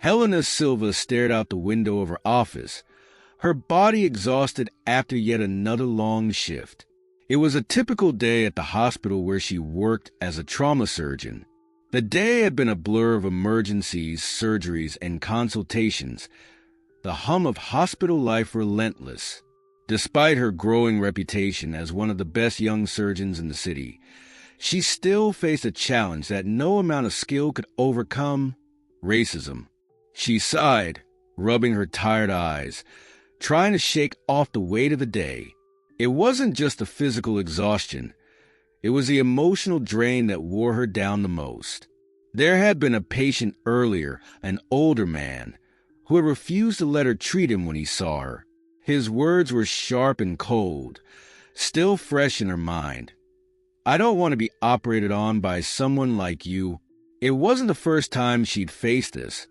Helena Silva stared out the window of her office, her body exhausted after yet another long shift. It was a typical day at the hospital where she worked as a trauma surgeon. The day had been a blur of emergencies, surgeries, and consultations, the hum of hospital life relentless. Despite her growing reputation as one of the best young surgeons in the city, she still faced a challenge that no amount of skill could overcome: racism. She sighed, rubbing her tired eyes, trying to shake off the weight of the day. It wasn't just the physical exhaustion. It was the emotional drain that wore her down the most. There had been a patient earlier, an older man, who had refused to let her treat him when he saw her. His words were sharp and cold, still fresh in her mind. "I don't want to be operated on by someone like you." It wasn't the first time she'd faced this,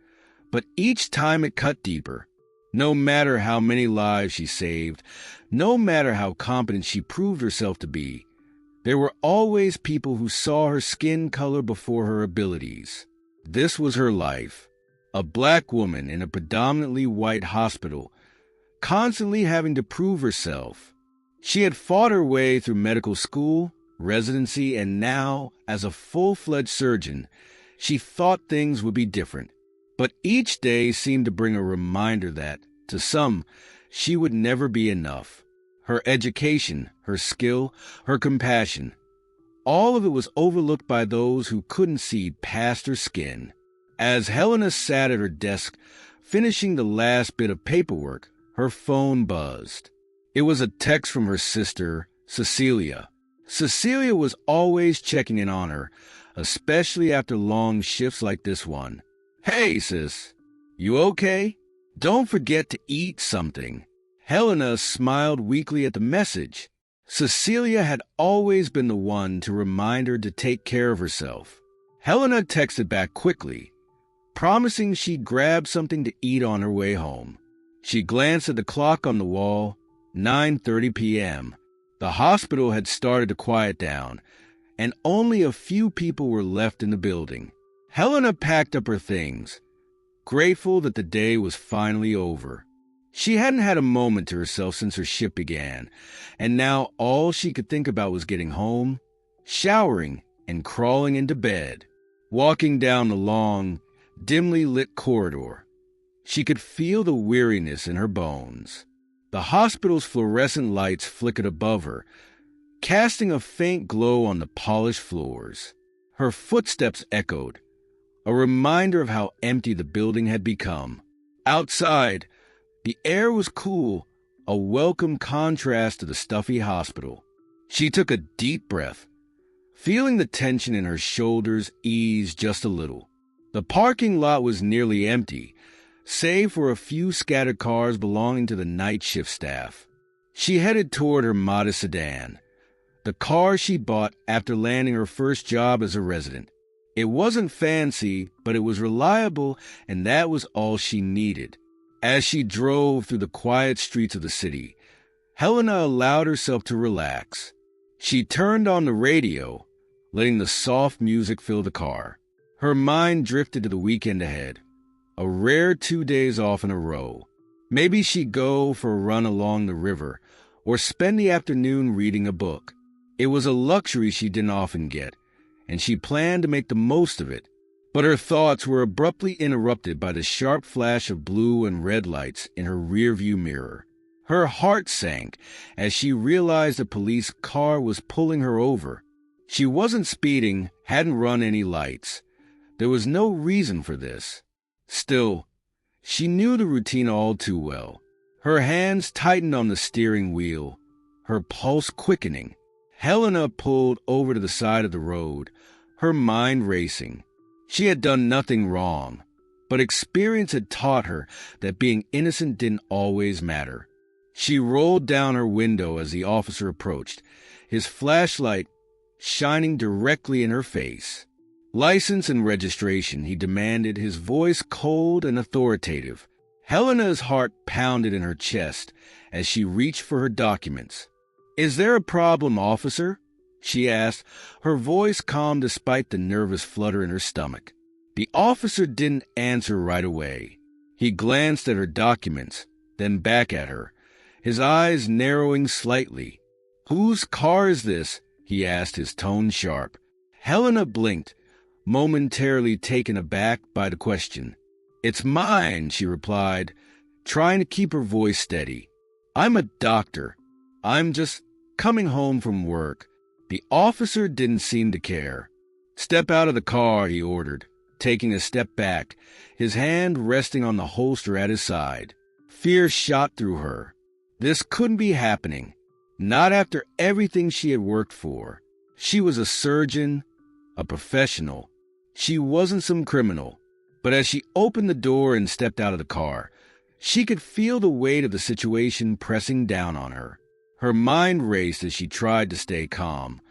but each time it cut deeper. No matter how many lives she saved, no matter how competent she proved herself to be, there were always people who saw her skin color before her abilities. This was her life. A black woman in a predominantly white hospital, constantly having to prove herself. She had fought her way through medical school, residency, and now, as a full-fledged surgeon, she thought things would be different. But each day seemed to bring a reminder that, to some, she would never be enough. Her education, her skill, her compassion, all of it was overlooked by those who couldn't see past her skin. As Helena sat at her desk, finishing the last bit of paperwork, her phone buzzed. It was a text from her sister, Cecilia. Cecilia was always checking in on her, especially after long shifts like this one. "Hey, sis, you okay? Don't forget to eat something." Helena smiled weakly at the message. Cecilia had always been the one to remind her to take care of herself. Helena texted back quickly, promising she'd grab something to eat on her way home. She glanced at the clock on the wall, 9:30 p.m. The hospital had started to quiet down, and only a few people were left in the building. Helena packed up her things, grateful that the day was finally over. She hadn't had a moment to herself since her shift began, and now all she could think about was getting home, showering, and crawling into bed. Walking down the long, dimly lit corridor, she could feel the weariness in her bones. The hospital's fluorescent lights flickered above her, casting a faint glow on the polished floors. Her footsteps echoed, a reminder of how empty the building had become. Outside, the air was cool, a welcome contrast to the stuffy hospital. She took a deep breath, feeling the tension in her shoulders ease just a little. The parking lot was nearly empty, save for a few scattered cars belonging to the night shift staff. She headed toward her modest sedan, the car she bought after landing her first job as a resident. It wasn't fancy, but it was reliable, and that was all she needed. As she drove through the quiet streets of the city, Helena allowed herself to relax. She turned on the radio, letting the soft music fill the car. Her mind drifted to the weekend ahead, a rare 2 days off in a row. Maybe she'd go for a run along the river, or spend the afternoon reading a book. It was a luxury she didn't often get, and she planned to make the most of it. But her thoughts were abruptly interrupted by the sharp flash of blue and red lights in her rearview mirror. Her heart sank as she realized a police car was pulling her over. She wasn't speeding, hadn't run any lights. There was no reason for this. Still, she knew the routine all too well. Her hands tightened on the steering wheel, her pulse quickening. Helena pulled over to the side of the road, her mind racing. She had done nothing wrong, but experience had taught her that being innocent didn't always matter. She rolled down her window as the officer approached, his flashlight shining directly in her face. "License and registration," he demanded, his voice cold and authoritative. Helena's heart pounded in her chest as she reached for her documents. "Is there a problem, officer?" she asked, her voice calm despite the nervous flutter in her stomach. The officer didn't answer right away. He glanced at her documents, then back at her, his eyes narrowing slightly. "Whose car is this?" he asked, his tone sharp. Helena blinked, momentarily taken aback by the question. "It's mine," she replied, trying to keep her voice steady. "I'm a doctor. I'm just coming home from work." The officer didn't seem to care. "Step out of the car," he ordered, taking a step back, his hand resting on the holster at his side. Fear shot through her. This couldn't be happening. Not after everything she had worked for. She was a surgeon, a professional. She wasn't some criminal. But as she opened the door and stepped out of the car, she could feel the weight of the situation pressing down on her. Her mind raced as she tried to stay calm,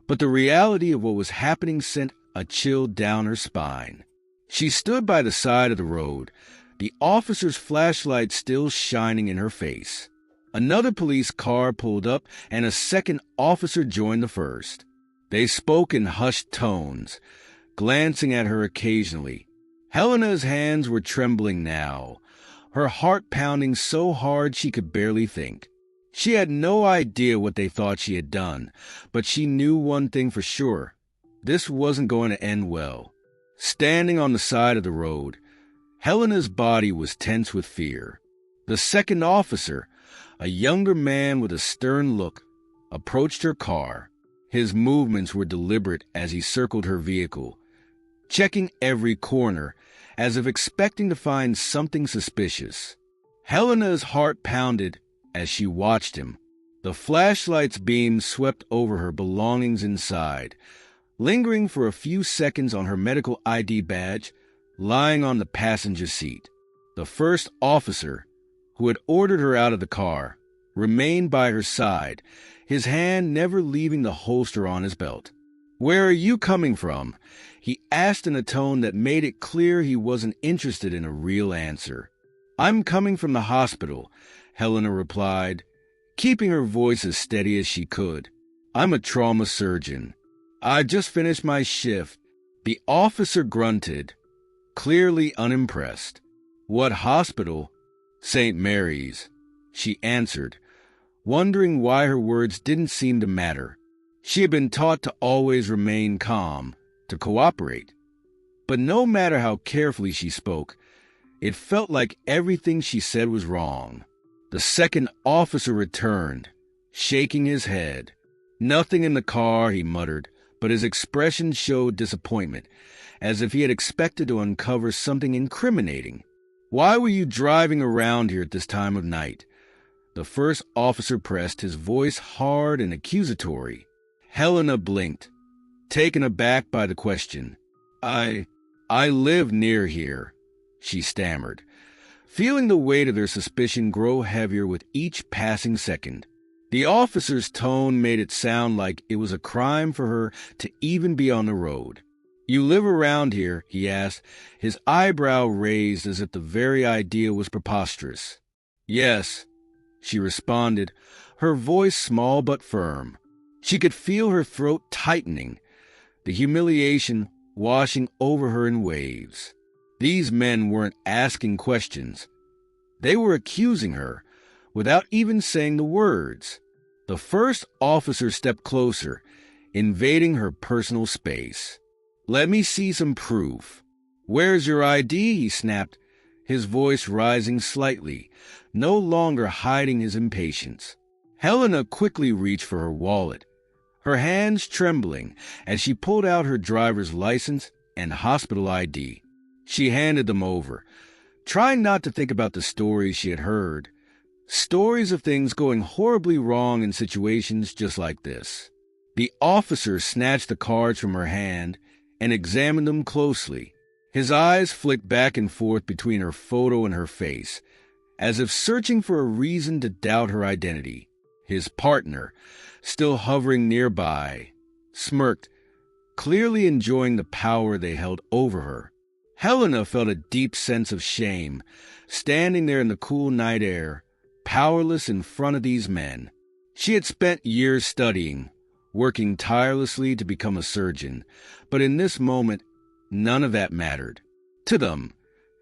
but the reality of what was happening sent a chill down her spine. She stood by the side of the road, the officer's flashlight still shining in her face. Another police car pulled up, and a second officer joined the first. They spoke in hushed tones, glancing at her occasionally. Helena's hands were trembling now, her heart pounding so hard she could barely think. She had no idea what they thought she had done, but she knew one thing for sure. This wasn't going to end well. Standing on the side of the road, Helena's body was tense with fear. The second officer, a younger man with a stern look, approached her car. His movements were deliberate as he circled her vehicle, checking every corner as if expecting to find something suspicious. Helena's heart pounded as she watched him. The flashlight's beam swept over her belongings inside, lingering for a few seconds on her medical ID badge lying on the passenger seat. The first officer, who had ordered her out of the car, remained by her side, his hand never leaving the holster on his belt. "Where are you coming from?" he asked in a tone that made it clear he wasn't interested in a real answer. "I'm coming from the hospital," Helena replied, keeping her voice as steady as she could. "I'm a trauma surgeon. I just finished my shift." The officer grunted, clearly unimpressed. "What hospital?" "St. Mary's," she answered, wondering why her words didn't seem to matter. She had been taught to always remain calm, to cooperate. But no matter how carefully she spoke, it felt like everything she said was wrong. The second officer returned, shaking his head. "Nothing in the car," he muttered, but his expression showed disappointment, as if he had expected to uncover something incriminating. "Why were you driving around here at this time of night?" The first officer pressed, his voice hard and accusatory. Helena blinked, taken aback by the question. I live near here," she stammered, feeling the weight of their suspicion grow heavier with each passing second. The officer's tone made it sound like it was a crime for her to even be on the road. "You live around here?" he asked, his eyebrow raised as if the very idea was preposterous. "Yes," she responded, her voice small but firm. She could feel her throat tightening, the humiliation washing over her in waves. These men weren't asking questions. They were accusing her, without even saying the words. The first officer stepped closer, invading her personal space. "Let me see some proof." "Where's your ID?" he snapped, his voice rising slightly, no longer hiding his impatience. Helena quickly reached for her wallet, her hands trembling as she pulled out her driver's license and hospital ID. She handed them over, trying not to think about the stories she had heard. Stories of things going horribly wrong in situations just like this. The officer snatched the cards from her hand and examined them closely. His eyes flicked back and forth between her photo and her face, as if searching for a reason to doubt her identity. His partner, still hovering nearby, smirked, clearly enjoying the power they held over her. Helena felt a deep sense of shame, standing there in the cool night air, powerless in front of these men. She had spent years studying, working tirelessly to become a surgeon, but in this moment, none of that mattered. To them,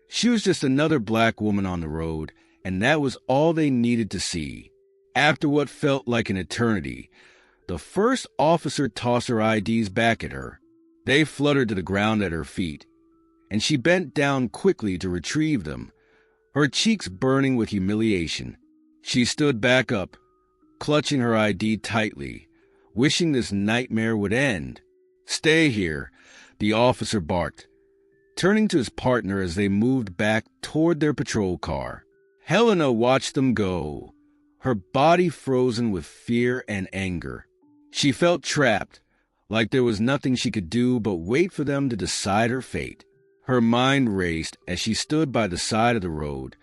she was just another black woman on the road, and that was all they needed to see. After what felt like an eternity, the first officer tossed her IDs back at her. They fluttered to the ground at her feet, and she bent down quickly to retrieve them, her cheeks burning with humiliation. She stood back up, clutching her ID tightly, wishing this nightmare would end. "Stay here," the officer barked, turning to his partner as they moved back toward their patrol car. Helena watched them go, her body frozen with fear and anger. She felt trapped, like there was nothing she could do but wait for them to decide her fate. Her mind raced as she stood by the side of the road,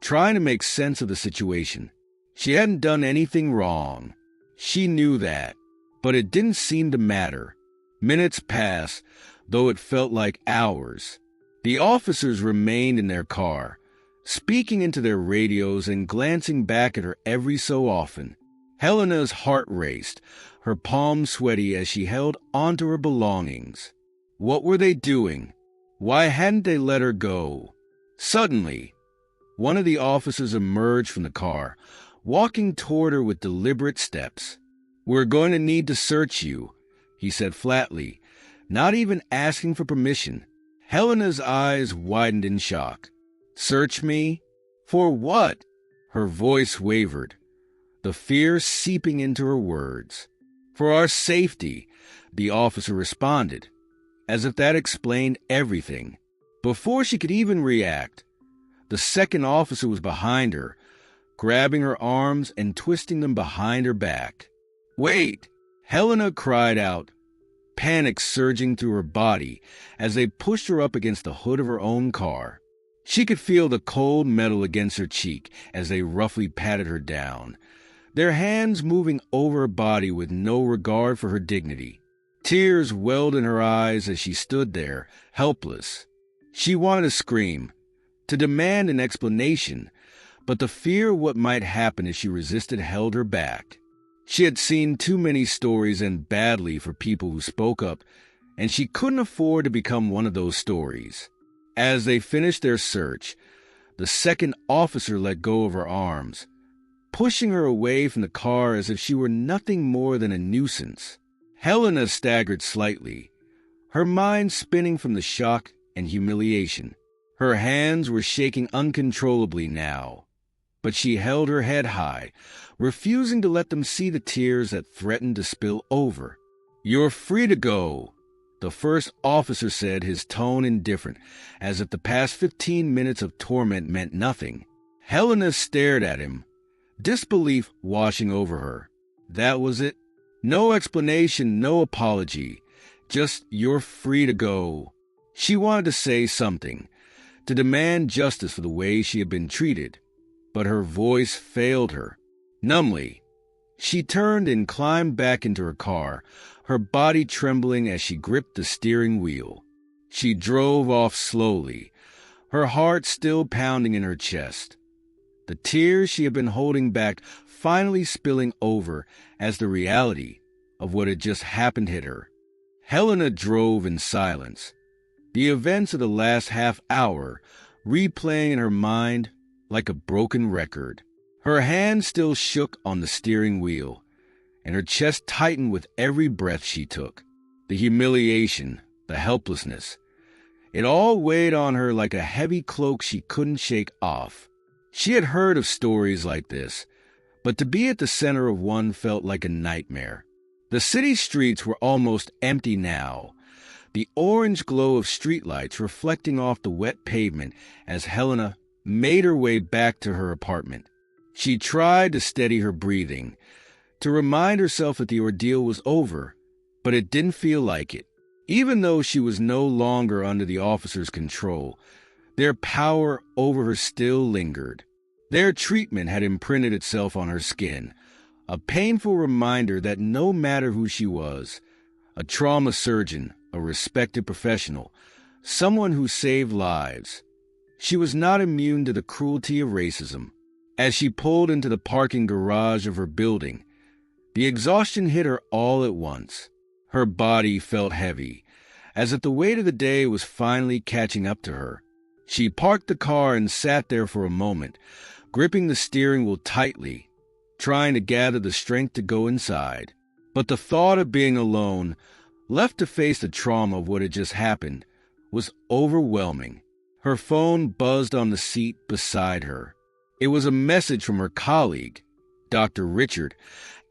trying to make sense of the situation. She hadn't done anything wrong. She knew that, but it didn't seem to matter. Minutes passed, though it felt like hours. The officers remained in their car, speaking into their radios and glancing back at her every so often. Helena's heart raced, her palms sweaty as she held onto her belongings. What were they doing? Why hadn't they let her go? Suddenly, one of the officers emerged from the car, walking toward her with deliberate steps. "We're going to need to search you," he said flatly, not even asking for permission. Helena's eyes widened in shock. "Search me? For what?" Her voice wavered, the fear seeping into her words. "For our safety," the officer responded, as if that explained everything. Before she could even react, the second officer was behind her, grabbing her arms and twisting them behind her back. "Wait!" Helena cried out, panic surging through her body as they pushed her up against the hood of her own car. She could feel the cold metal against her cheek as they roughly patted her down, their hands moving over her body with no regard for her dignity. Tears welled in her eyes as she stood there, helpless. She wanted to scream, to demand an explanation, but the fear of what might happen if she resisted held her back. She had seen too many stories end badly for people who spoke up, and she couldn't afford to become one of those stories. As they finished their search, the second officer let go of her arms, pushing her away from the car as if she were nothing more than a nuisance. Helena staggered slightly, her mind spinning from the shock and humiliation. Her hands were shaking uncontrollably now, but she held her head high, refusing to let them see the tears that threatened to spill over. "You're free to go," the first officer said, his tone indifferent, as if the past 15 minutes of torment meant nothing. Helena stared at him, disbelief washing over her. That was it? No explanation, no apology, just "you're free to go." She wanted to say something, to demand justice for the way she had been treated, but her voice failed her. Numbly, she turned and climbed back into her car, her body trembling as she gripped the steering wheel. She drove off slowly, her heart still pounding in her chest, the tears she had been holding back finally spilling over as the reality of what had just happened hit her. Helena drove in silence, the events of the last half hour replaying in her mind like a broken record. Her hand still shook on the steering wheel, and her chest tightened with every breath she took. The humiliation, the helplessness, it all weighed on her like a heavy cloak she couldn't shake off. She had heard of stories like this, but to be at the center of one felt like a nightmare. The city streets were almost empty now, the orange glow of streetlights reflecting off the wet pavement as Helena made her way back to her apartment. She tried to steady her breathing, to remind herself that the ordeal was over, but it didn't feel like it. Even though she was no longer under the officers' control, their power over her still lingered. Their treatment had imprinted itself on her skin, a painful reminder that no matter who she was, a trauma surgeon, a respected professional, someone who saved lives, she was not immune to the cruelty of racism. As she pulled into the parking garage of her building, the exhaustion hit her all at once. Her body felt heavy, as if the weight of the day was finally catching up to her. She parked the car and sat there for a moment, gripping the steering wheel tightly, trying to gather the strength to go inside. But the thought of being alone, left to face the trauma of what had just happened, was overwhelming. Her phone buzzed on the seat beside her. It was a message from her colleague, Dr. Richard,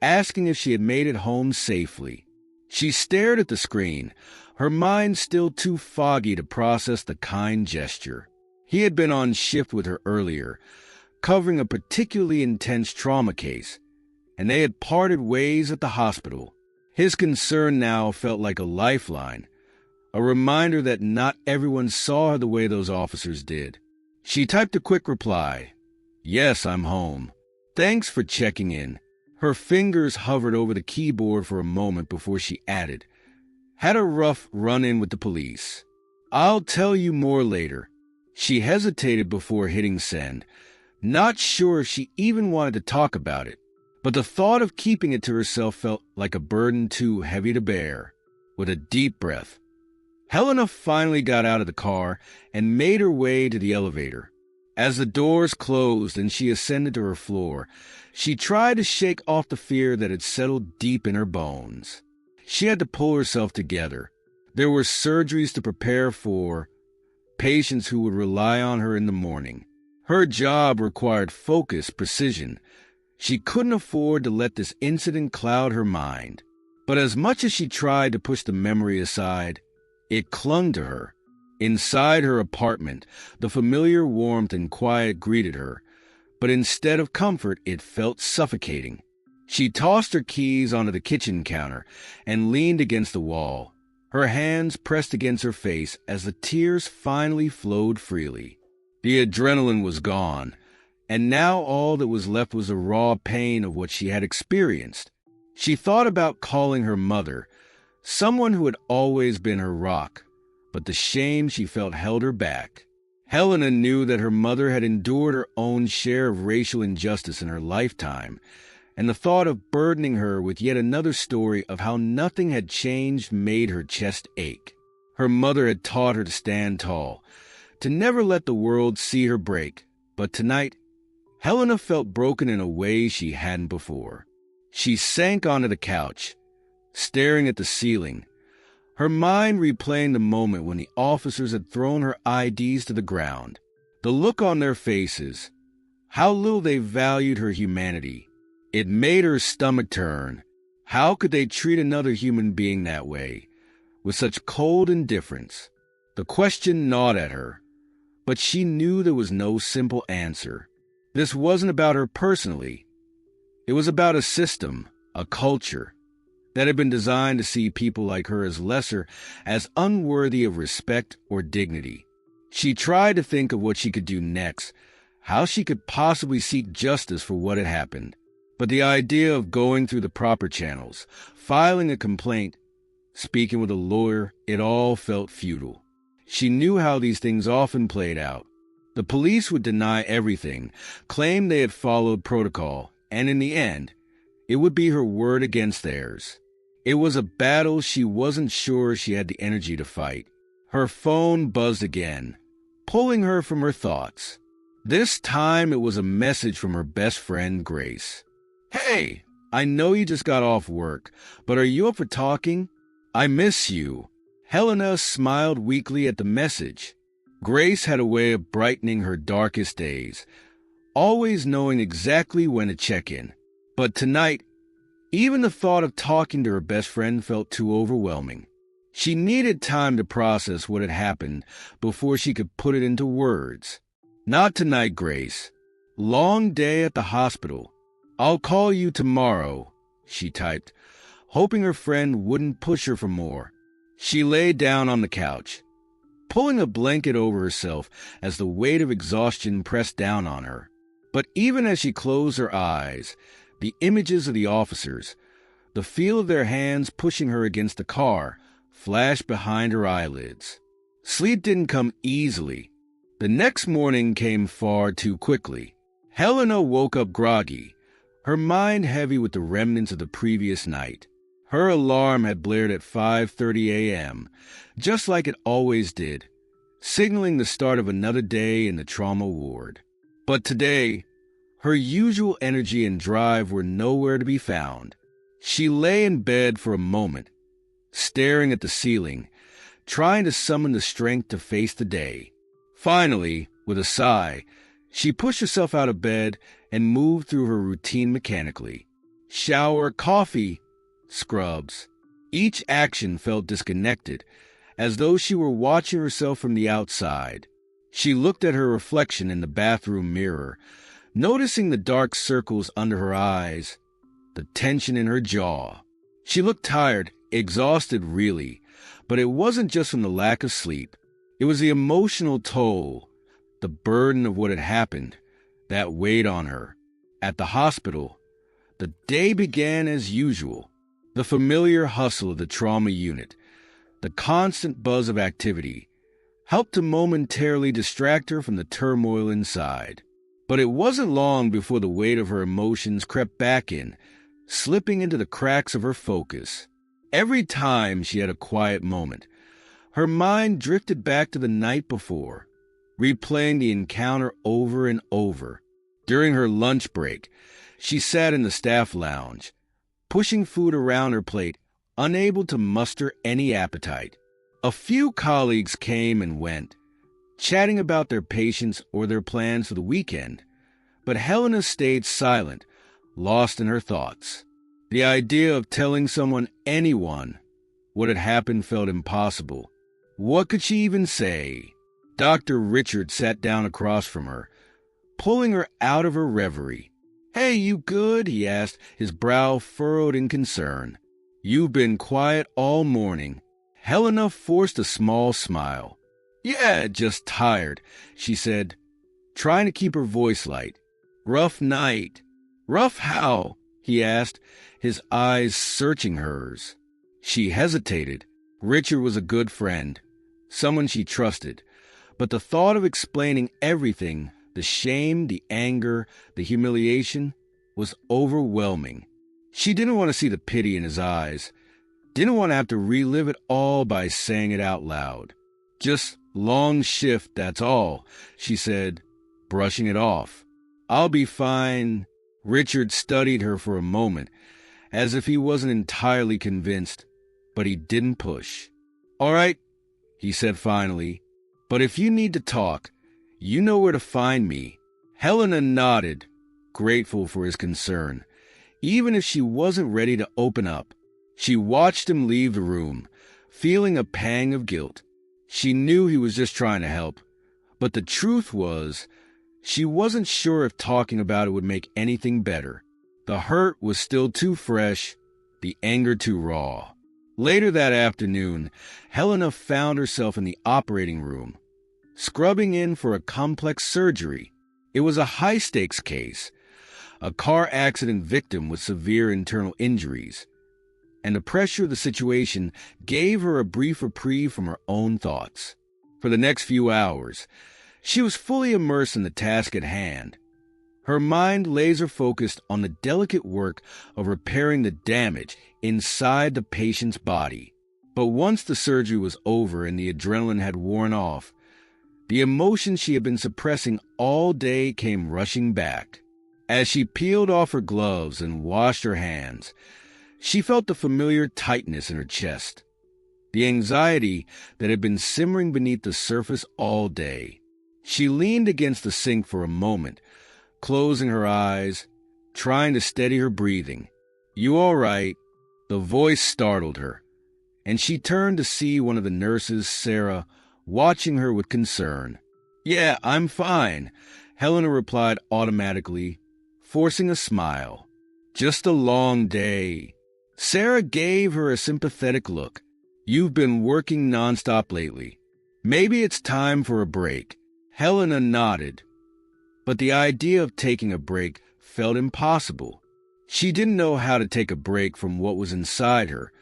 asking if she had made it home safely. She stared at the screen, her mind still too foggy to process the kind gesture. He had been on shift with her earlier, covering a particularly intense trauma case, and they had parted ways at the hospital. His concern now felt like a lifeline, a reminder that not everyone saw her the way those officers did. She typed a quick reply, "Yes, I'm home. Thanks for checking in." Her fingers hovered over the keyboard for a moment before she added, "Had a rough run-in with the police. I'll tell you more later." She hesitated before hitting send, not sure if she even wanted to talk about it, but the thought of keeping it to herself felt like a burden too heavy to bear. With a deep breath, Helena finally got out of the car and made her way to the elevator. As the doors closed and she ascended to her floor, she tried to shake off the fear that had settled deep in her bones. She had to pull herself together. There were surgeries to prepare for, patients who would rely on her in the morning. Her job required focus, precision. She couldn't afford to let this incident cloud her mind. But as much as she tried to push the memory aside, it clung to her. Inside her apartment, the familiar warmth and quiet greeted her, but instead of comfort, it felt suffocating. She tossed her keys onto the kitchen counter and leaned against the wall, her hands pressed against her face as the tears finally flowed freely. The adrenaline was gone, and now all that was left was the raw pain of what she had experienced. She thought about calling her mother, someone who had always been her rock, but the shame she felt held her back. Helena knew that her mother had endured her own share of racial injustice in her lifetime, and the thought of burdening her with yet another story of how nothing had changed made her chest ache. Her mother had taught her to stand tall, to never let the world see her break, but tonight, Helena felt broken in a way she hadn't before. She sank onto the couch, staring at the ceiling, her mind replaying the moment when the officers had thrown her IDs to the ground. The look on their faces, how little they valued her humanity. It made her stomach turn. How could they treat another human being that way, with such cold indifference? The question gnawed at her, but she knew there was no simple answer. This wasn't about her personally. It was about a system, a culture, that had been designed to see people like her as lesser, as unworthy of respect or dignity. She tried to think of what she could do next, how she could possibly seek justice for what had happened. But the idea of going through the proper channels, filing a complaint, speaking with a lawyer, it all felt futile. She knew how these things often played out. The police would deny everything, claim they had followed protocol, and in the end, it would be her word against theirs. It was a battle she wasn't sure she had the energy to fight. Her phone buzzed again, pulling her from her thoughts. This time it was a message from her best friend, Grace. "Hey, I know you just got off work, but are you up for talking? I miss you." Helena smiled weakly at the message. Grace had a way of brightening her darkest days, always knowing exactly when to check in. But tonight, even the thought of talking to her best friend felt too overwhelming. She needed time to process what had happened before she could put it into words. "Not tonight, Grace. Long day at the hospital. I'll call you tomorrow," she typed, hoping her friend wouldn't push her for more. She lay down on the couch, pulling a blanket over herself as the weight of exhaustion pressed down on her. But even as she closed her eyes, the images of the officers, the feel of their hands pushing her against the car, flashed behind her eyelids. Sleep didn't come easily. The next morning came far too quickly. Helena woke up groggy, her mind heavy with the remnants of the previous night. Her alarm had blared at 5:30 a.m., just like it always did, signaling the start of another day in the trauma ward. But today, her usual energy and drive were nowhere to be found. She lay in bed for a moment, staring at the ceiling, trying to summon the strength to face the day. Finally, with a sigh, she pushed herself out of bed and moved through her routine mechanically. Shower, coffee, scrubs. Each action felt disconnected, as though she were watching herself from the outside. She looked at her reflection in the bathroom mirror, noticing the dark circles under her eyes, the tension in her jaw. She looked tired, exhausted really, but it wasn't just from the lack of sleep. It was the emotional toll, the burden of what had happened, that weighed on her. At the hospital, the day began as usual. The familiar hustle of the trauma unit, the constant buzz of activity, helped to momentarily distract her from the turmoil inside. But it wasn't long before the weight of her emotions crept back in, slipping into the cracks of her focus. Every time she had a quiet moment, her mind drifted back to the night before, replaying the encounter over and over. During her lunch break, she sat in the staff lounge, pushing food around her plate, unable to muster any appetite. A few colleagues came and went, chatting about their patients or their plans for the weekend, but Helena stayed silent, lost in her thoughts. The idea of telling anyone, what had happened felt impossible. What could she even say? Dr. Richard sat down across from her, pulling her out of her reverie. "Hey, you good?" he asked, his brow furrowed in concern. "You've been quiet all morning." Helena forced a small smile. "Yeah, just tired," she said, trying to keep her voice light. "Rough night." "Rough how?" he asked, his eyes searching hers. She hesitated. Richard was a good friend, someone she trusted, but the thought of explaining everything, the shame, the anger, the humiliation, was overwhelming. She didn't want to see the pity in his eyes, didn't want to have to relive it all by saying it out loud. "Just long shift, that's all," she said, brushing it off. "I'll be fine." Richard studied her for a moment, as if he wasn't entirely convinced, but he didn't push. "All right," he said finally, "but if you need to talk, you know where to find me." Helena nodded, grateful for his concern, even if she wasn't ready to open up. She watched him leave the room, feeling a pang of guilt. She knew he was just trying to help, but the truth was, she wasn't sure if talking about it would make anything better. The hurt was still too fresh, the anger too raw. Later that afternoon, Helena found herself in the operating room, scrubbing in for a complex surgery. It was a high-stakes case, a car accident victim with severe internal injuries, and the pressure of the situation gave her a brief reprieve from her own thoughts. For the next few hours, she was fully immersed in the task at hand, her mind laser-focused on the delicate work of repairing the damage inside the patient's body. But once the surgery was over and the adrenaline had worn off, the emotions she had been suppressing all day came rushing back. As she peeled off her gloves and washed her hands, she felt the familiar tightness in her chest, the anxiety that had been simmering beneath the surface all day. She leaned against the sink for a moment, closing her eyes, trying to steady her breathing. "You all right?" The voice startled her, and she turned to see one of the nurses, Sarah, watching her with concern. "Yeah, I'm fine," Helena replied automatically, forcing a smile. "Just a long day." Sarah gave her a sympathetic look. "You've been working nonstop lately. Maybe it's time for a break." Helena nodded, but the idea of taking a break felt impossible. She didn't know how to take a break from what was inside her,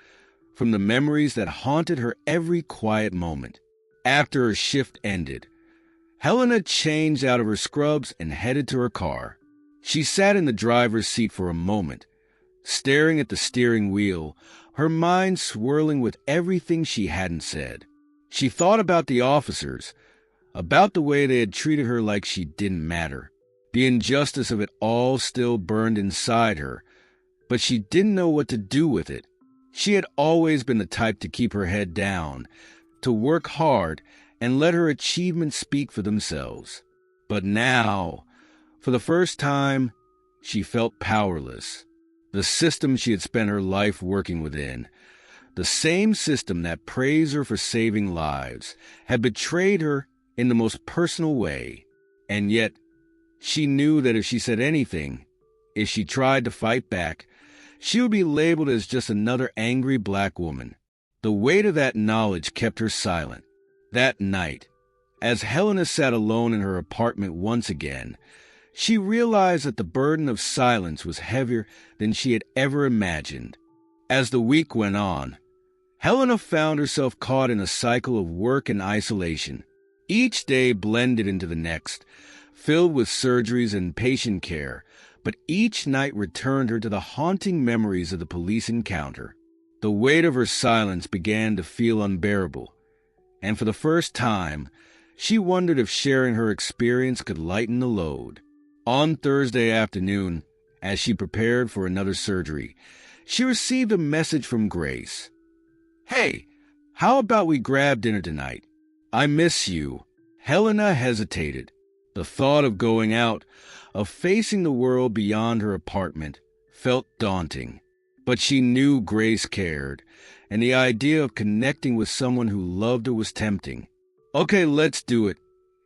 from the memories that haunted her every quiet moment. After her shift ended, Helena changed out of her scrubs and headed to her car. She sat in the driver's seat for a moment, staring at the steering wheel, her mind swirling with everything she hadn't said. She thought about the officers, about the way they had treated her like she didn't matter. The injustice of it all still burned inside her, but she didn't know what to do with it. She had always been the type to keep her head down, to work hard and let her achievements speak for themselves. But now, for the first time, she felt powerless. The system she had spent her life working within, the same system that praised her for saving lives, had betrayed her in the most personal way. And yet, she knew that if she said anything, if she tried to fight back, she would be labeled as just another angry black woman. The weight of that knowledge kept her silent. That night, as Helena sat alone in her apartment once again, she realized that the burden of silence was heavier than she had ever imagined. As the week went on, Helena found herself caught in a cycle of work and isolation. Each day blended into the next, filled with surgeries and patient care, but each night returned her to the haunting memories of the police encounter. The weight of her silence began to feel unbearable, and for the first time, she wondered if sharing her experience could lighten the load. On Thursday afternoon, as she prepared for another surgery, she received a message from Grace. "Hey, how about we grab dinner tonight? I miss you." Helena hesitated. The thought of going out, of facing the world beyond her apartment, felt daunting. But she knew Grace cared, and the idea of connecting with someone who loved her was tempting. "Okay, let's do it,"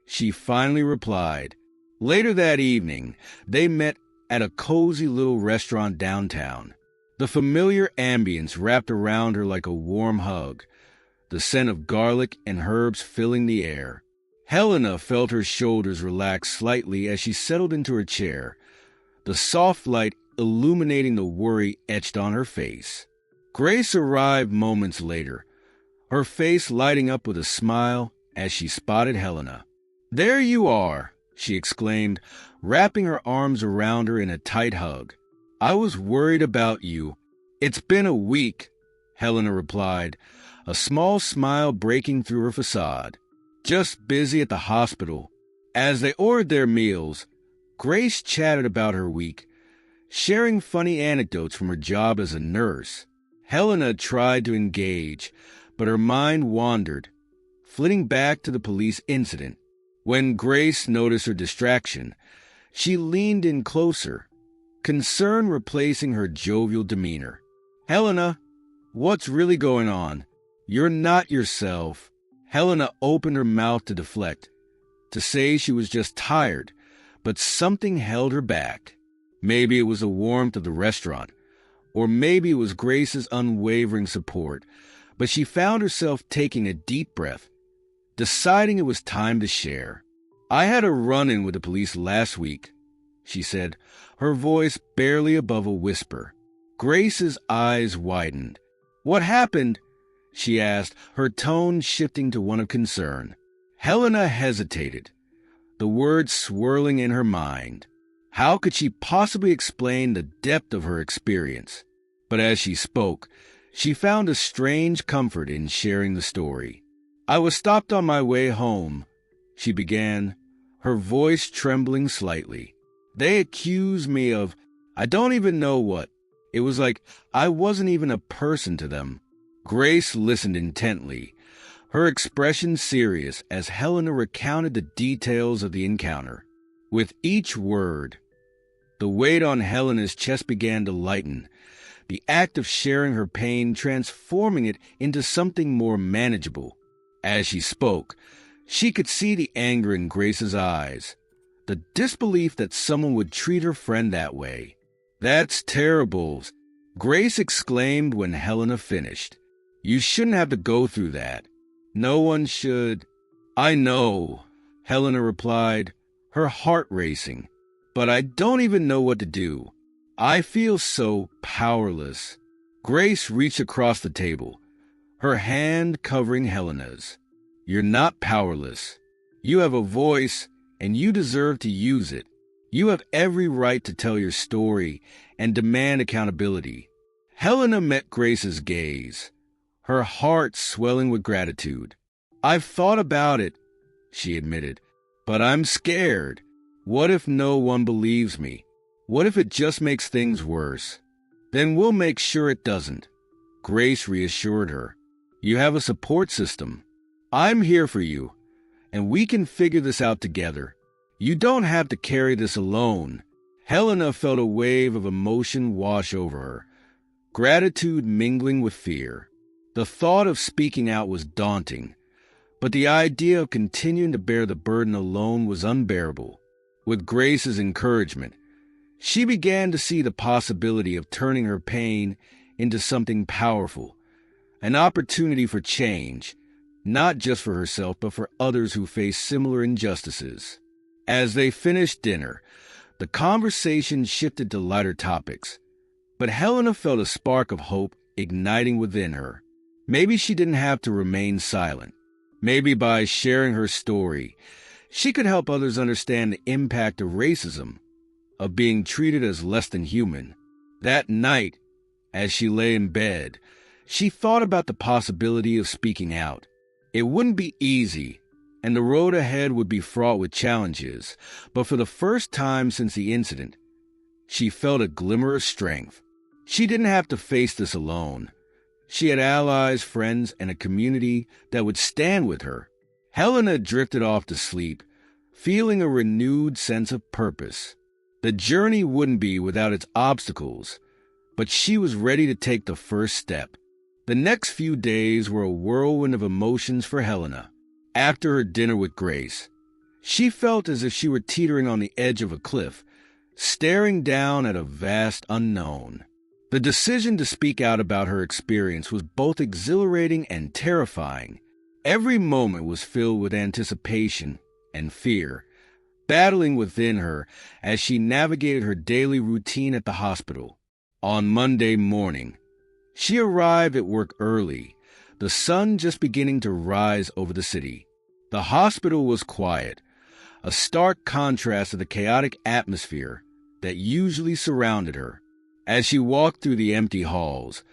she finally replied. Later that evening, they met at a cozy little restaurant downtown. The familiar ambience wrapped around her like a warm hug, the scent of garlic and herbs filling the air. Helena felt her shoulders relax slightly as she settled into her chair, the soft light illuminating the worry etched on her face. Grace arrived moments later, her face lighting up with a smile as she spotted Helena. "There you are," she exclaimed, wrapping her arms around her in a tight hug. "I was worried about you." "It's been a week," Helena replied, a small smile breaking through her facade. "Just busy at the hospital." As they ordered their meals, Grace chatted about her week, sharing funny anecdotes from her job as a nurse. Helena tried to engage, but her mind wandered, flitting back to the police incident. When Grace noticed her distraction, she leaned in closer, concern replacing her jovial demeanor. "Helena, what's really going on? You're not yourself." Helena opened her mouth to deflect, to say she was just tired, but something held her back. Maybe it was the warmth of the restaurant, or maybe it was Grace's unwavering support, but she found herself taking a deep breath, deciding it was time to share. "I had a run-in with the police last week," she said, her voice barely above a whisper. Grace's eyes widened. "What happened?" she asked, her tone shifting to one of concern. Helena hesitated, the words swirling in her mind. How could she possibly explain the depth of her experience? But as she spoke, she found a strange comfort in sharing the story. "I was stopped on my way home," she began, her voice trembling slightly. "They accused me of, I don't even know what. It was like I wasn't even a person to them." Grace listened intently, her expression serious as Helena recounted the details of the encounter. With each word, the weight on Helena's chest began to lighten, the act of sharing her pain transforming it into something more manageable. As she spoke, she could see the anger in Grace's eyes, the disbelief that someone would treat her friend that way. "That's terrible," Grace exclaimed when Helena finished. "You shouldn't have to go through that. No one should." "I know," Helena replied, her heart racing, "but I don't even know what to do. I feel so powerless." Grace reached across the table, her hand covering Helena's. "You're not powerless. You have a voice, and you deserve to use it. You have every right to tell your story and demand accountability." Helena met Grace's gaze, her heart swelling with gratitude. "I've thought about it," she admitted, "but I'm scared. What if no one believes me? What if it just makes things worse?" "Then we'll make sure it doesn't," Grace reassured her. "You have a support system. I'm here for you, and we can figure this out together. You don't have to carry this alone." Helena felt a wave of emotion wash over her, gratitude mingling with fear. The thought of speaking out was daunting, but the idea of continuing to bear the burden alone was unbearable. With Grace's encouragement, she began to see the possibility of turning her pain into something powerful, an opportunity for change, not just for herself but for others who face similar injustices. As they finished dinner, the conversation shifted to lighter topics, but Helena felt a spark of hope igniting within her. Maybe she didn't have to remain silent. Maybe by sharing her story, she could help others understand the impact of racism, of being treated as less than human. That night, as she lay in bed, she thought about the possibility of speaking out. It wouldn't be easy, and the road ahead would be fraught with challenges, but for the first time since the incident, she felt a glimmer of strength. She didn't have to face this alone. She had allies, friends, and a community that would stand with her. Helena drifted off to sleep, feeling a renewed sense of purpose. The journey wouldn't be without its obstacles, but she was ready to take the first step. The next few days were a whirlwind of emotions for Helena. After her dinner with Grace, she felt as if she were teetering on the edge of a cliff, staring down at a vast unknown. The decision to speak out about her experience was both exhilarating and terrifying. Every moment was filled with anticipation and fear, battling within her as she navigated her daily routine at the hospital. On Monday morning, she arrived at work early, the sun just beginning to rise over the city. The hospital was quiet, a stark contrast to the chaotic atmosphere that usually surrounded her. As she walked through the empty halls,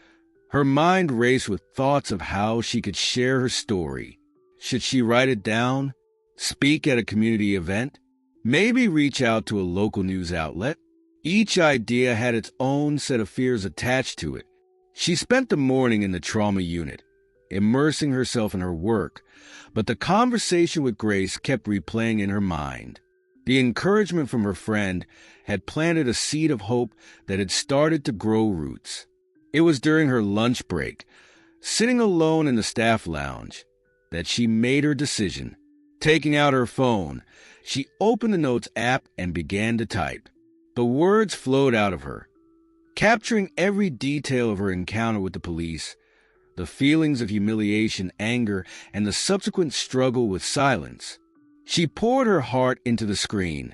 her mind raced with thoughts of how she could share her story. Should she write it down, speak at a community event, maybe reach out to a local news outlet? Each idea had its own set of fears attached to it. She spent the morning in the trauma unit, immersing herself in her work, but the conversation with Grace kept replaying in her mind. The encouragement from her friend had planted a seed of hope that had started to grow roots. It was during her lunch break, sitting alone in the staff lounge, that she made her decision. Taking out her phone, she opened the Notes app and began to type. The words flowed out of her, capturing every detail of her encounter with the police, the feelings of humiliation, anger, and the subsequent struggle with silence. She poured her heart into the screen,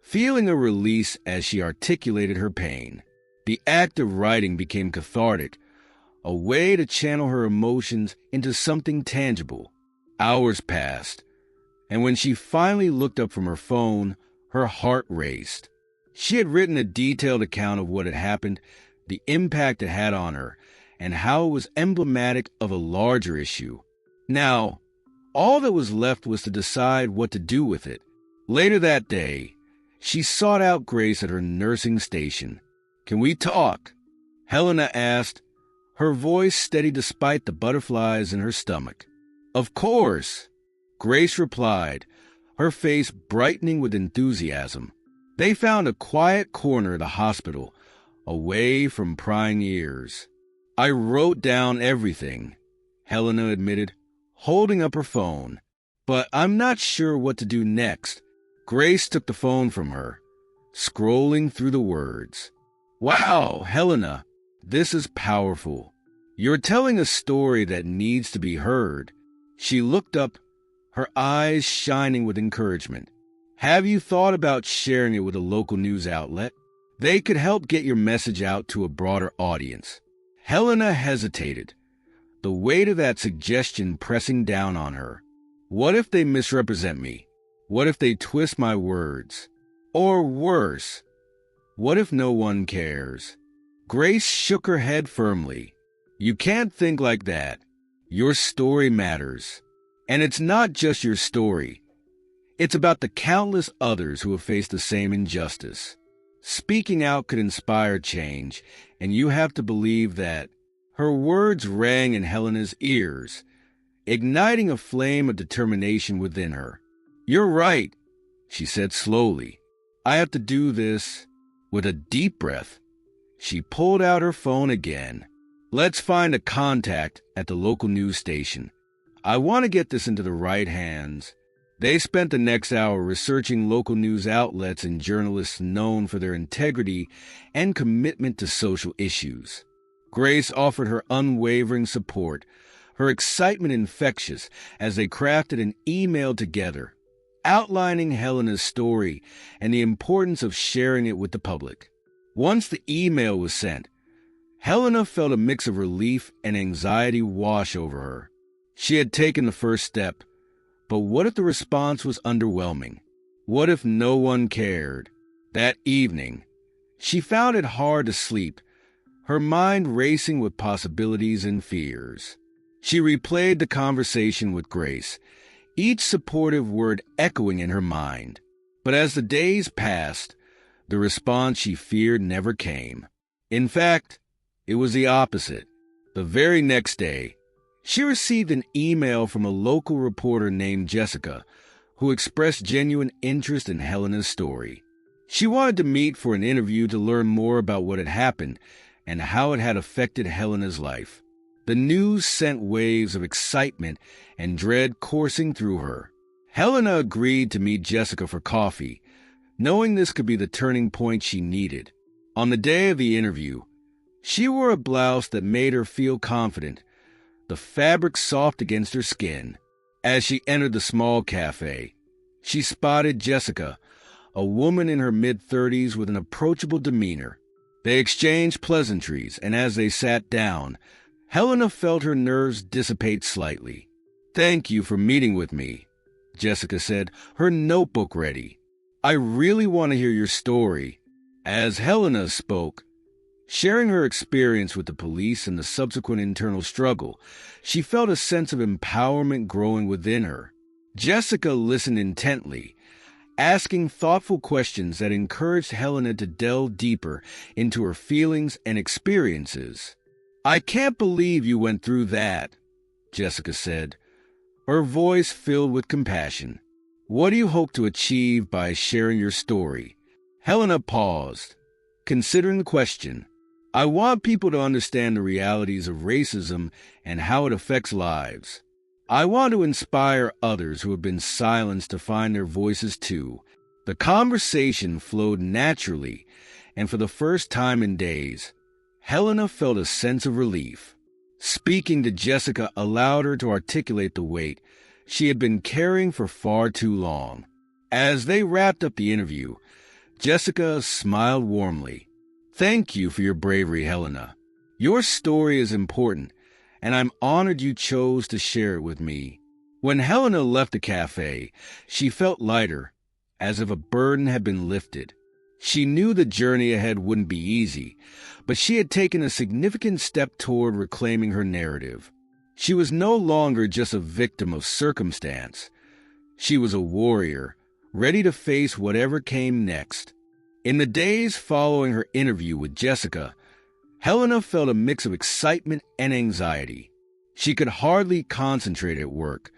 feeling a release as she articulated her pain. The act of writing became cathartic, a way to channel her emotions into something tangible. Hours passed, and when she finally looked up from her phone, her heart raced. She had written a detailed account of what had happened, the impact it had on her, and how it was emblematic of a larger issue. Now, all that was left was to decide what to do with it. Later that day, she sought out Grace at her nursing station. "Can we talk?" Helena asked, her voice steady despite the butterflies in her stomach. "Of course," Grace replied, her face brightening with enthusiasm. They found a quiet corner of the hospital, away from prying ears. "I wrote down everything," Helena admitted, holding up her phone. "But I'm not sure what to do next." Grace took the phone from her, scrolling through the words. "Wow, Helena, this is powerful. You're telling a story that needs to be heard." She looked up, her eyes shining with encouragement. "Have you thought about sharing it with a local news outlet? They could help get your message out to a broader audience." Helena hesitated, the weight of that suggestion pressing down on her. What if they misrepresent me? What if they twist my words? Or worse, what if no one cares? Grace shook her head firmly. You can't think like that. Your story matters. And it's not just your story. It's about the countless others who have faced the same injustice. Speaking out could inspire change, and you have to believe that. Her words rang in Helena's ears, igniting a flame of determination within her. You're right, she said slowly. I have to do this. With a deep breath, she pulled out her phone again. Let's find a contact at the local news station. I want to get this into the right hands. They spent the next hour researching local news outlets and journalists known for their integrity and commitment to social issues. Grace offered her unwavering support, her excitement infectious as they crafted an email together, outlining Helena's story and the importance of sharing it with the public. Once the email was sent, Helena felt a mix of relief and anxiety wash over her. She had taken the first step, but what if the response was underwhelming? What if no one cared? That evening, she found it hard to sleep, her mind racing with possibilities and fears. She replayed the conversation with Grace, each supportive word echoing in her mind. But as the days passed, the response she feared never came. In fact, it was the opposite. The very next day, she received an email from a local reporter named Jessica, who expressed genuine interest in Helena's story. She wanted to meet for an interview to learn more about what had happened and how it had affected Helena's life. The news sent waves of excitement and dread coursing through her. Helena agreed to meet Jessica for coffee, knowing this could be the turning point she needed. On the day of the interview, she wore a blouse that made her feel confident, the fabric soft against her skin. As she entered the small cafe, she spotted Jessica, a woman in her mid-30s with an approachable demeanor. They exchanged pleasantries, and as they sat down, Helena felt her nerves dissipate slightly. "Thank you for meeting with me," Jessica said, her notebook ready. "I really want to hear your story." As Helena spoke, sharing her experience with the police and the subsequent internal struggle, she felt a sense of empowerment growing within her. Jessica listened intently, asking thoughtful questions that encouraged Helena to delve deeper into her feelings and experiences. "I can't believe you went through that," Jessica said, her voice filled with compassion. "What do you hope to achieve by sharing your story?" Helena paused, considering the question. "I want people to understand the realities of racism and how it affects lives. I want to inspire others who have been silenced to find their voices too." The conversation flowed naturally, and for the first time in days, Helena felt a sense of relief. Speaking to Jessica allowed her to articulate the weight she had been carrying for far too long. As they wrapped up the interview, Jessica smiled warmly. "Thank you for your bravery, Helena. Your story is important, and I'm honored you chose to share it with me." When Helena left the cafe, she felt lighter, as if a burden had been lifted. She knew the journey ahead wouldn't be easy, but she had taken a significant step toward reclaiming her narrative. She was no longer just a victim of circumstance. She was a warrior, ready to face whatever came next. In the days following her interview with Jessica, Helena felt a mix of excitement and anxiety. She could hardly concentrate at work,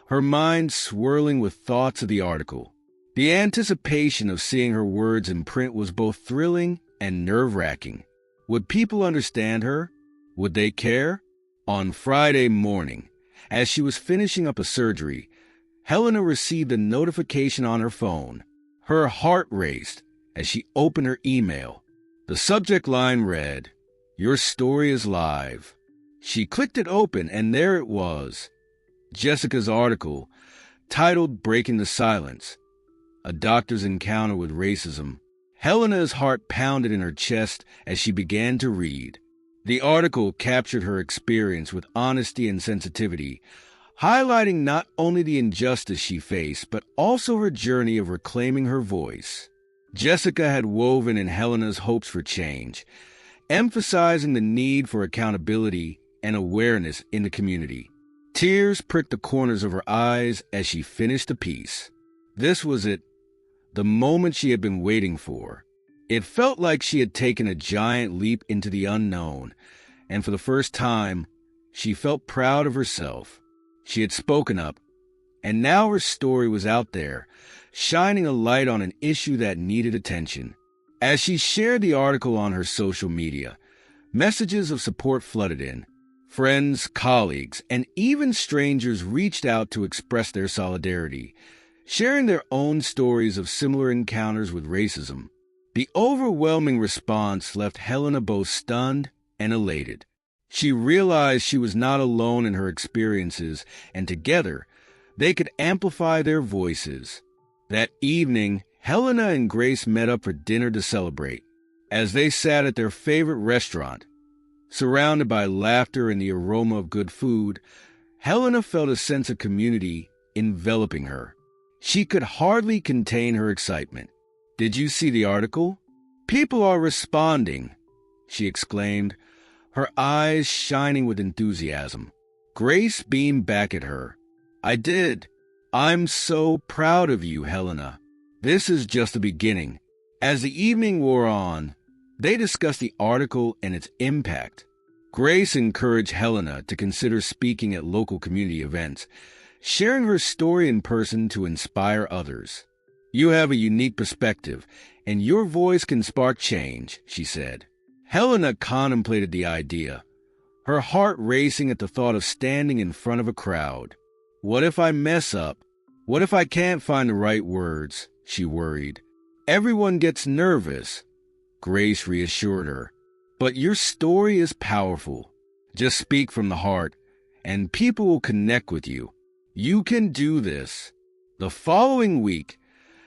her mind swirling with thoughts of the article. The anticipation of seeing her words in print was both thrilling and nerve-wracking. Would people understand her? Would they care? On Friday morning, as she was finishing up a surgery, Helena received a notification on her phone. Her heart raced as she opened her email. The subject line read, "Your story is live." She clicked it open, and there it was, Jessica's article, titled "Breaking the Silence: A Doctor's Encounter with Racism." Helena's heart pounded in her chest as she began to read. The article captured her experience with honesty and sensitivity, highlighting not only the injustice she faced, but also her journey of reclaiming her voice. Jessica had woven in Helena's hopes for change, emphasizing the need for accountability and awareness in the community. Tears pricked the corners of her eyes as she finished the piece. This was it, the moment she had been waiting for. It felt like she had taken a giant leap into the unknown, and for the first time, she felt proud of herself. She had spoken up, and now her story was out there, shining a light on an issue that needed attention. As she shared the article on her social media, messages of support flooded in. Friends, colleagues, and even strangers reached out to express their solidarity, sharing their own stories of similar encounters with racism. The overwhelming response left Helena both stunned and elated. She realized she was not alone in her experiences, and together, they could amplify their voices. That evening, Helena and Grace met up for dinner to celebrate. As they sat at their favorite restaurant, surrounded by laughter and the aroma of good food, Helena felt a sense of community enveloping her. She could hardly contain her excitement. "Did you see the article? People are responding," she exclaimed, her eyes shining with enthusiasm. Grace beamed back at her. "I did. I'm so proud of you, Helena. This is just the beginning." As the evening wore on, they discussed the article and its impact. Grace encouraged Helena to consider speaking at local community events, sharing her story in person to inspire others. "You have a unique perspective, and your voice can spark change," she said. Helena contemplated the idea, her heart racing at the thought of standing in front of a crowd. "What if I mess up? What if I can't find the right words?" she worried. "Everyone gets nervous," Grace reassured her. "But your story is powerful. Just speak from the heart, and people will connect with you. You can do this." The following week,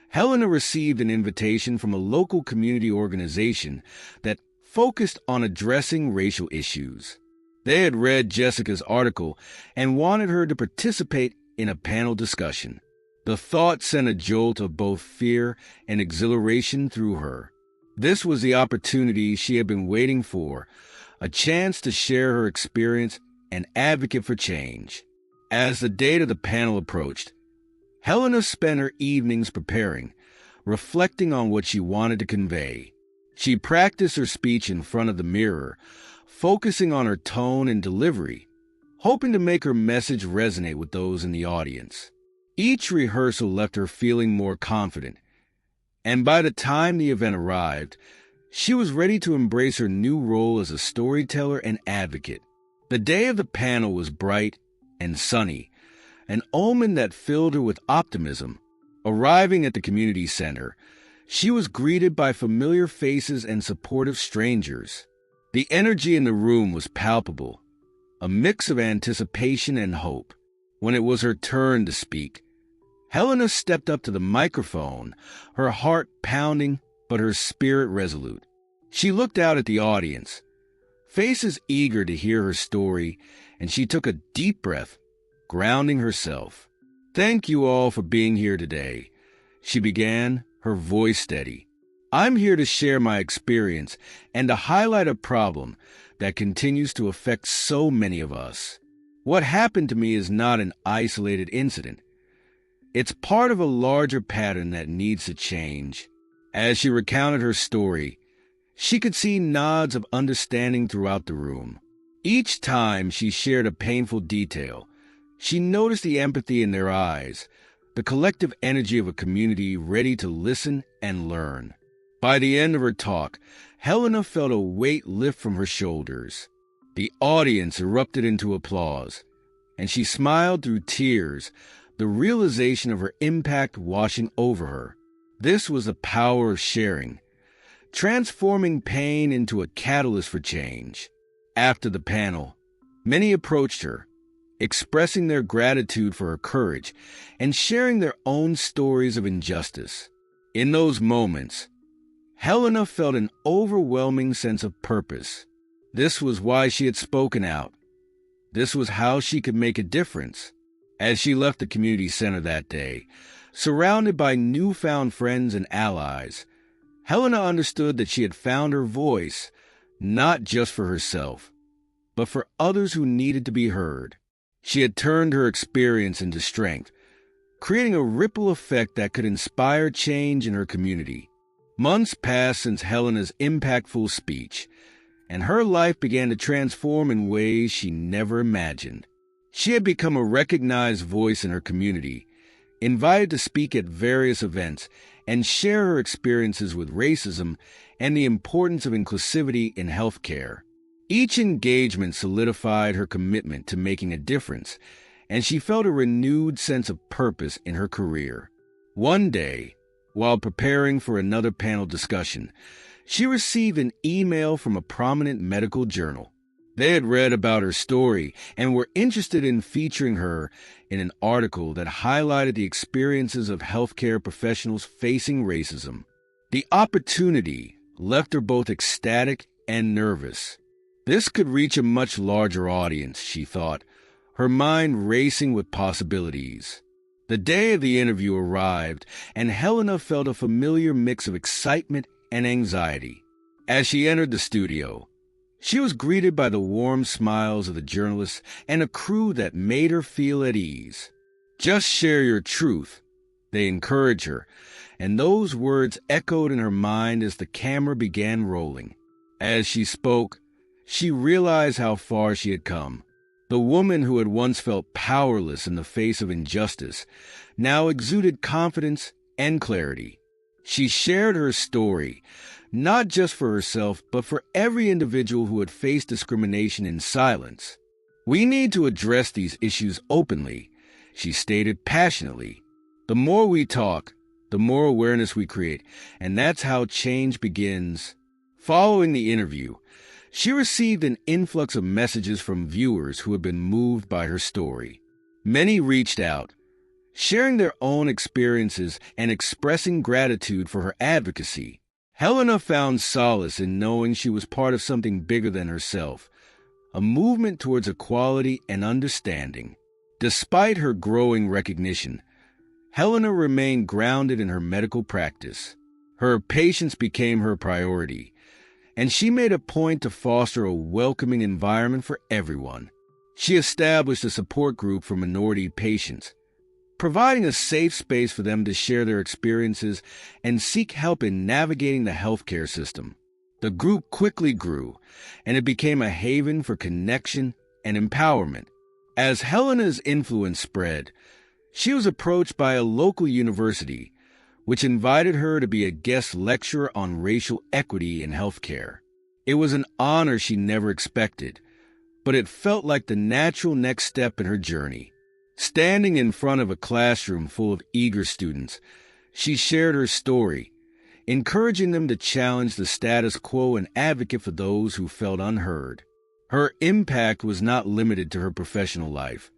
Helena received an invitation from a local community organization that focused on addressing racial issues. They had read Jessica's article and wanted her to participate in a panel discussion. The thought sent a jolt of both fear and exhilaration through her. This was the opportunity she had been waiting for, a chance to share her experience and advocate for change. As the date of the panel approached, Helena spent her evenings preparing, reflecting on what she wanted to convey. She practiced her speech in front of the mirror, focusing on her tone and delivery, hoping to make her message resonate with those in the audience. Each rehearsal left her feeling more confident, and by the time the event arrived, she was ready to embrace her new role as a storyteller and advocate. The day of the panel was bright and sunny, an omen that filled her with optimism. Arriving at the community center, she was greeted by familiar faces and supportive strangers. The energy in the room was palpable, a mix of anticipation and hope. When it was her turn to speak, Helena stepped up to the microphone, her heart pounding but her spirit resolute. She looked out at the audience, faces eager to hear her story, and she took a deep breath, grounding herself. "Thank you all for being here today," she began, her voice steady. "I'm here to share my experience and to highlight a problem that continues to affect so many of us. What happened to me is not an isolated incident. It's part of a larger pattern that needs to change." As she recounted her story, she could see nods of understanding throughout the room. Each time she shared a painful detail, she noticed the empathy in their eyes, the collective energy of a community ready to listen and learn. By the end of her talk, Helena felt a weight lift from her shoulders. The audience erupted into applause, and she smiled through tears, the realization of her impact washing over her. This was the power of sharing, transforming pain into a catalyst for change. After the panel, many approached her, expressing their gratitude for her courage and sharing their own stories of injustice. In those moments, Helena felt an overwhelming sense of purpose. This was why she had spoken out. This was how she could make a difference. As she left the community center that day, surrounded by newfound friends and allies, Helena understood that she had found her voice, not just for herself, but for others who needed to be heard. She had turned her experience into strength, creating a ripple effect that could inspire change in her community. Months passed since Helena's impactful speech, and her life began to transform in ways she never imagined. She had become a recognized voice in her community, invited to speak at various events, and share her experiences with racism and the importance of inclusivity in healthcare. Each engagement solidified her commitment to making a difference, and she felt a renewed sense of purpose in her career. One day, while preparing for another panel discussion, she received an email from a prominent medical journal. They had read about her story and were interested in featuring her in an article that highlighted the experiences of healthcare professionals facing racism. The opportunity left her both ecstatic and nervous. This could reach a much larger audience, she thought, her mind racing with possibilities. The day of the interview arrived, and Helena felt a familiar mix of excitement and anxiety. As she entered the studio, she was greeted by the warm smiles of the journalists and a crew that made her feel at ease. "Just share your truth," they encouraged her, and those words echoed in her mind as the camera began rolling. As she spoke, she realized how far she had come. The woman who had once felt powerless in the face of injustice now exuded confidence and clarity. She shared her story, not just for herself, but for every individual who had faced discrimination in silence. "We need to address these issues openly," she stated passionately. "The more we talk, the more awareness we create, and that's how change begins." Following the interview, she received an influx of messages from viewers who had been moved by her story. Many reached out, sharing their own experiences and expressing gratitude for her advocacy. Helena found solace in knowing she was part of something bigger than herself, a movement towards equality and understanding. Despite her growing recognition, Helena remained grounded in her medical practice. Her patients became her priority, and she made a point to foster a welcoming environment for everyone. She established a support group for minority patients, providing a safe space for them to share their experiences and seek help in navigating the healthcare system. The group quickly grew, and it became a haven for connection and empowerment. As Helena's influence spread, she was approached by a local university, which invited her to be a guest lecturer on racial equity in healthcare. It was an honor she never expected, but it felt like the natural next step in her journey. Standing in front of a classroom full of eager students, she shared her story, encouraging them to challenge the status quo and advocate for those who felt unheard. Her impact was not limited to her professional life.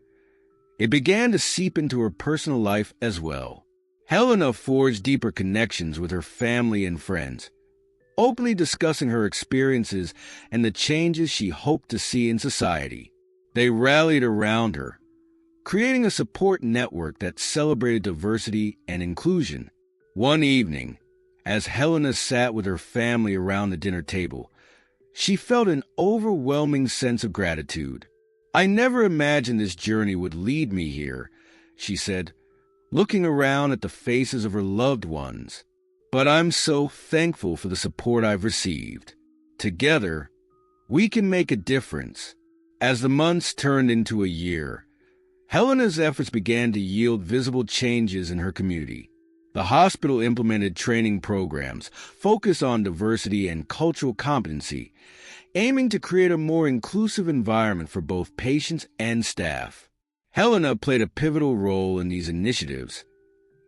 It began to seep into her personal life as well. Helena forged deeper connections with her family and friends, openly discussing her experiences and the changes she hoped to see in society. They rallied around her, creating a support network that celebrated diversity and inclusion. One evening, as Helena sat with her family around the dinner table, she felt an overwhelming sense of gratitude. "I never imagined this journey would lead me here," she said, looking around at the faces of her loved ones. "But I'm so thankful for the support I've received. Together, we can make a difference." As the months turned into a year, Helena's efforts began to yield visible changes in her community. The hospital implemented training programs focused on diversity and cultural competency, aiming to create a more inclusive environment for both patients and staff. Helena played a pivotal role in these initiatives,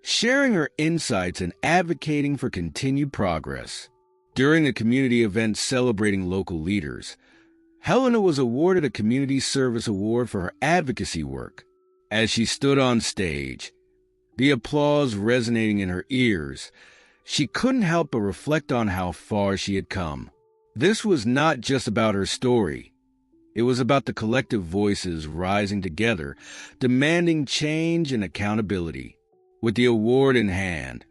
sharing her insights and advocating for continued progress. During the community event celebrating local leaders, Helena was awarded a Community Service Award for her advocacy work. As she stood on stage, the applause resonating in her ears, she couldn't help but reflect on how far she had come. This was not just about her story. It was about the collective voices rising together, demanding change and accountability. With the award in hand,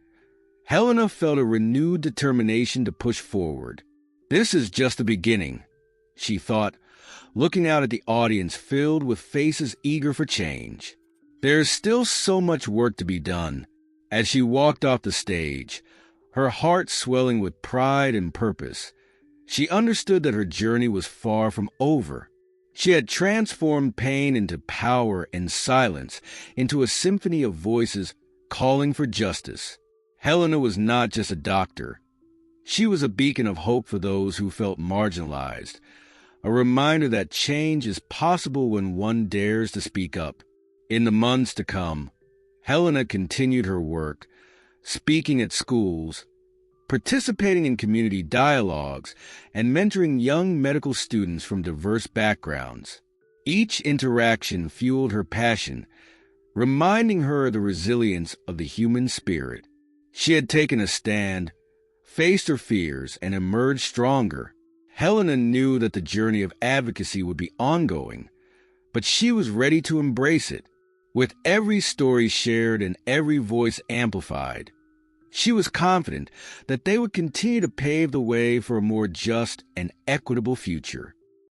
Helena felt a renewed determination to push forward. This is just the beginning, she thought, looking out at the audience filled with faces eager for change. There's still so much work to be done. As she walked off the stage, her heart swelling with pride and purpose, she understood that her journey was far from over. She had transformed pain into power and silence, into a symphony of voices calling for justice. Helena was not just a doctor. She was a beacon of hope for those who felt marginalized, a reminder that change is possible when one dares to speak up. In the months to come, Helena continued her work, speaking at schools, participating in community dialogues, and mentoring young medical students from diverse backgrounds. Each interaction fueled her passion, reminding her of the resilience of the human spirit. She had taken a stand, faced her fears, and emerged stronger. Helena knew that the journey of advocacy would be ongoing, but she was ready to embrace it. With every story shared and every voice amplified, she was confident that they would continue to pave the way for a more just and equitable future.